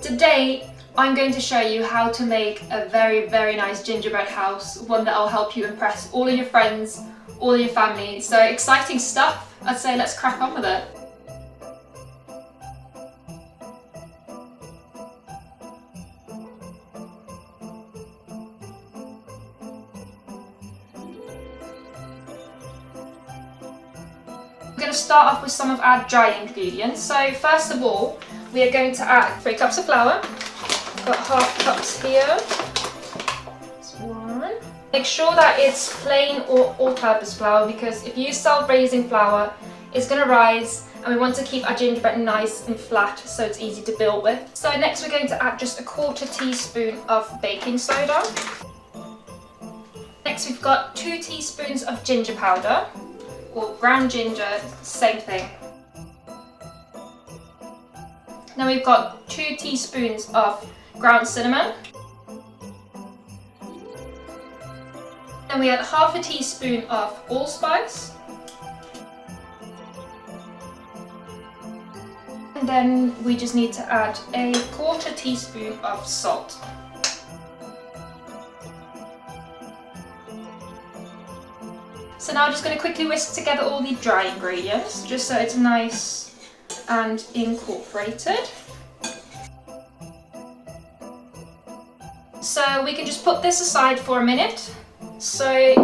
Today I'm going to show you how to make a very nice gingerbread house, one that will help you impress all of your friends, all of your family. So exciting stuff. I'd say let's crack on with it. We're going to start off with some of our dry ingredients. So first of all, we are going to add 3 cups of flour. I've got half cups here. That's 1. Make sure that it's plain or all-purpose flour, because if you use self-raising flour, it's going to rise, and we want to keep our gingerbread nice and flat so it's easy to build with. So next we're going to add just a 1/4 teaspoon of baking soda. Next we've got 2 teaspoons of ginger powder, or ground ginger, same thing. Now we've got 2 teaspoons of ground cinnamon. Then we add half a teaspoon of allspice. And then we just need to add a 1/4 teaspoon of salt. So now I'm just going to quickly whisk together all the dry ingredients, just so it's nice and incorporated. So we can just put this aside for a minute. So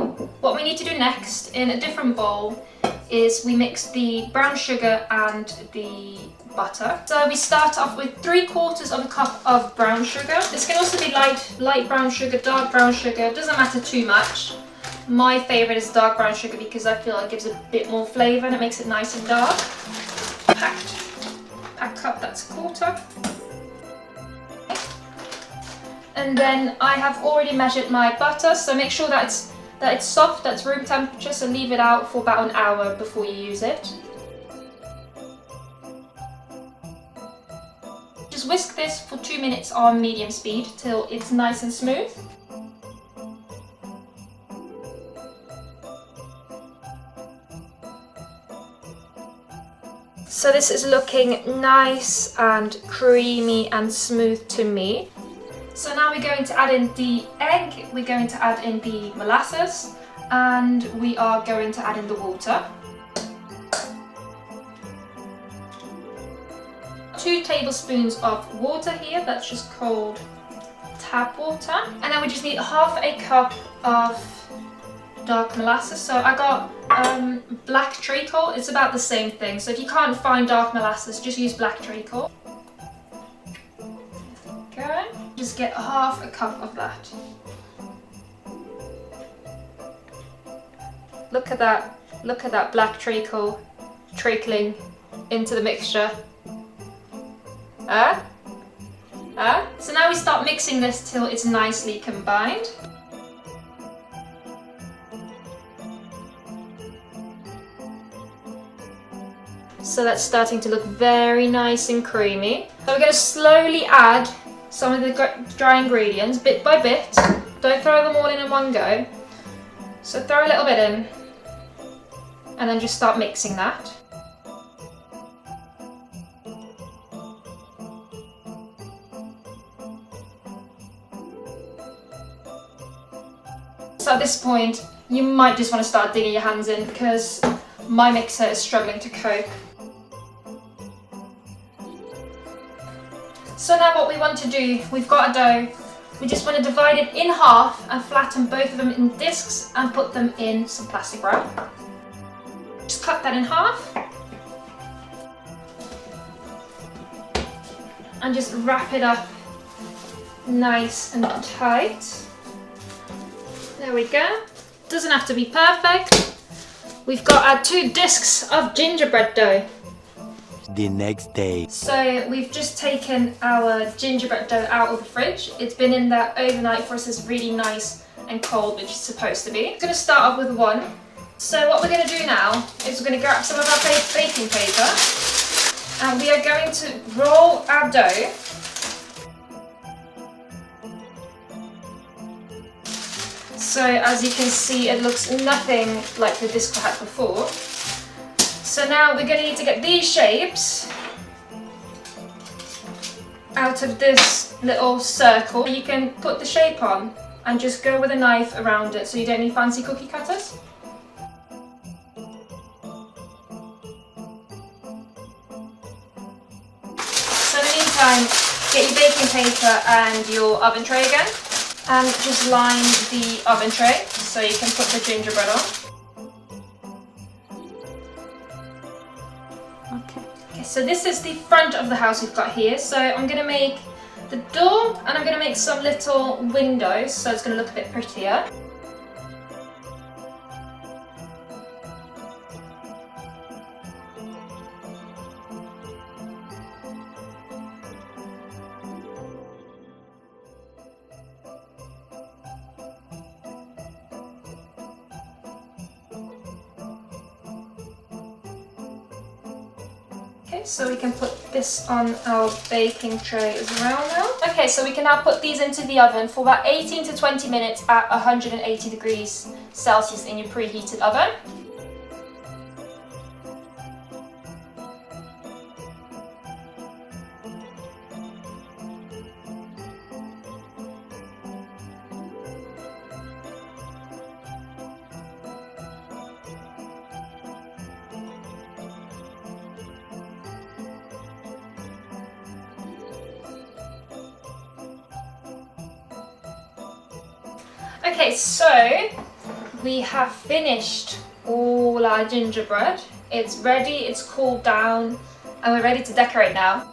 what we need to do next in a different bowl is we mix the brown sugar and the butter. So we start off with 3/4 cup of brown sugar. This can also be light brown sugar, dark brown sugar, doesn't matter too much. My favourite is dark brown sugar because I feel it gives a bit more flavour and it makes it nice and dark. Packed cup, that's 1/4. And then I have already measured my butter, so make sure that it's soft, that's room temperature, so leave it out for about an hour before you use it. Just whisk this for 2 minutes on medium speed till it's nice and smooth. So this is looking nice and creamy and smooth to me. So now we're going to add in the egg, we're going to add in the molasses, and we are going to add in the water. 2 tablespoons of water here, that's just cold tap water. And then we just need half a cup of dark molasses. So I got black treacle, it's about the same thing. So if you can't find dark molasses, just use black treacle. Okay, just get half a cup of that. Look at that black treacle trickling into the mixture. So now we start mixing this till it's nicely combined. So that's starting to look very nice and creamy. So we're going to slowly add some of the dry ingredients bit by bit. Don't throw them all in one go. So throw a little bit in and then just start mixing that. So at this point you might just want to start digging your hands in because my mixer is struggling to cope. So now what we want to do, we've got a dough, we just want to divide it in half and flatten both of them in discs and put them in some plastic wrap. Just cut that in half and just wrap it up nice and tight. There we go. Doesn't have to be perfect. We've got our 2 discs of gingerbread dough. The next day. So we've just taken our gingerbread dough out of the fridge. It's been in there overnight for us. It's really nice and cold, which it's supposed to be. I'm going to start off with 1. So what we're going to do now is we're going to grab some of our baking paper and we are going to roll our dough. So as you can see, it looks nothing like the disc I had before. So now we're going to need to get these shapes. out of this little circle. You can put the shape on and just go with a knife around it so you don't need fancy cookie cutters. So in the meantime, get your baking paper and your oven tray again, and just line the oven tray so you can put the gingerbread on. Okay, so this is the front of the house we've got here. So I'm going to make the door and I'm going to make some little windows so it's going to look a bit prettier. Okay, so we can put this on our baking tray as well now. Okay, so we can now put these into the oven for about 18 to 20 minutes at 180 degrees Celsius in your preheated oven. Okay, so we have finished all our gingerbread. It's ready, it's cooled down, and we're ready to decorate now.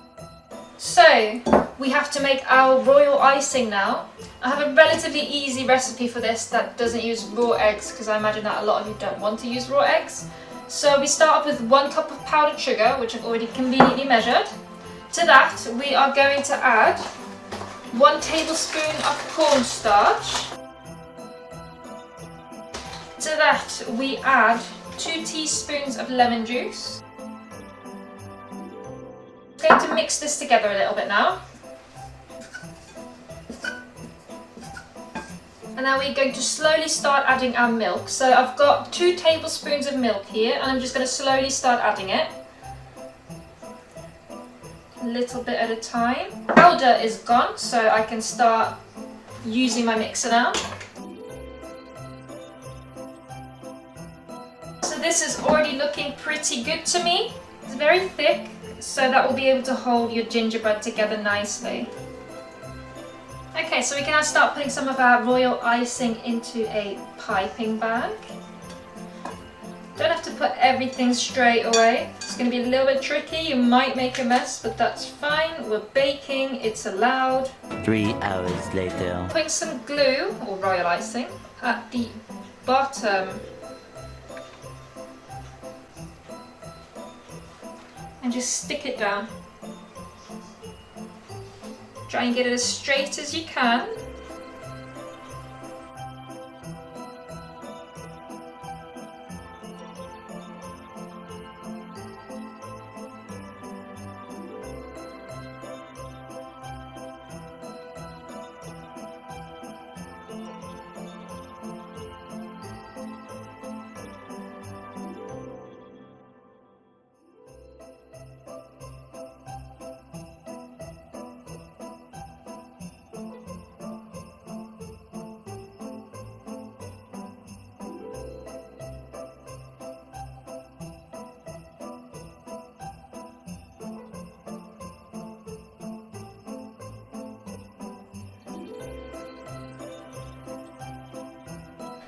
So we have to make our royal icing now. I have a relatively easy recipe for this that doesn't use raw eggs, because I imagine that a lot of you don't want to use raw eggs. So we start off with 1 cup of powdered sugar, which I've already conveniently measured. To that we are going to add 1 tablespoon of cornstarch. To that we add 2 teaspoons of lemon juice. I'm going to mix this together a little bit now. And now we're going to slowly start adding our milk. So I've got 2 tablespoons of milk here and I'm just going to slowly start adding it. A little bit at a time. Powder is gone, so I can start using my mixer now. So this is already looking pretty good to me. It's very thick, so that will be able to hold your gingerbread together nicely. Okay, so we can now start putting some of our royal icing into a piping bag. Don't have to put everything straight away. It's going to be a little bit tricky. You might make a mess, but that's fine. We're baking, it's allowed. 3 hours later. Putting some glue, or royal icing, at the bottom. And just stick it down. Try and get it as straight as you can.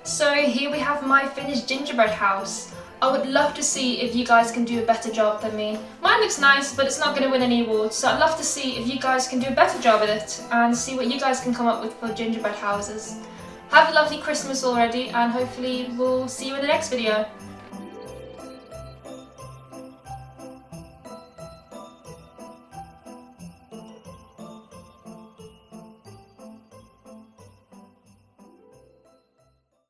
So here we have my finished gingerbread house. I would love to see if you guys can do a better job than me. Mine looks nice, but it's not going to win any awards, so I'd love to see if you guys can do a better job at it and see what you guys can come up with for gingerbread houses. Have a lovely Christmas already, and hopefully we'll see you in the next video.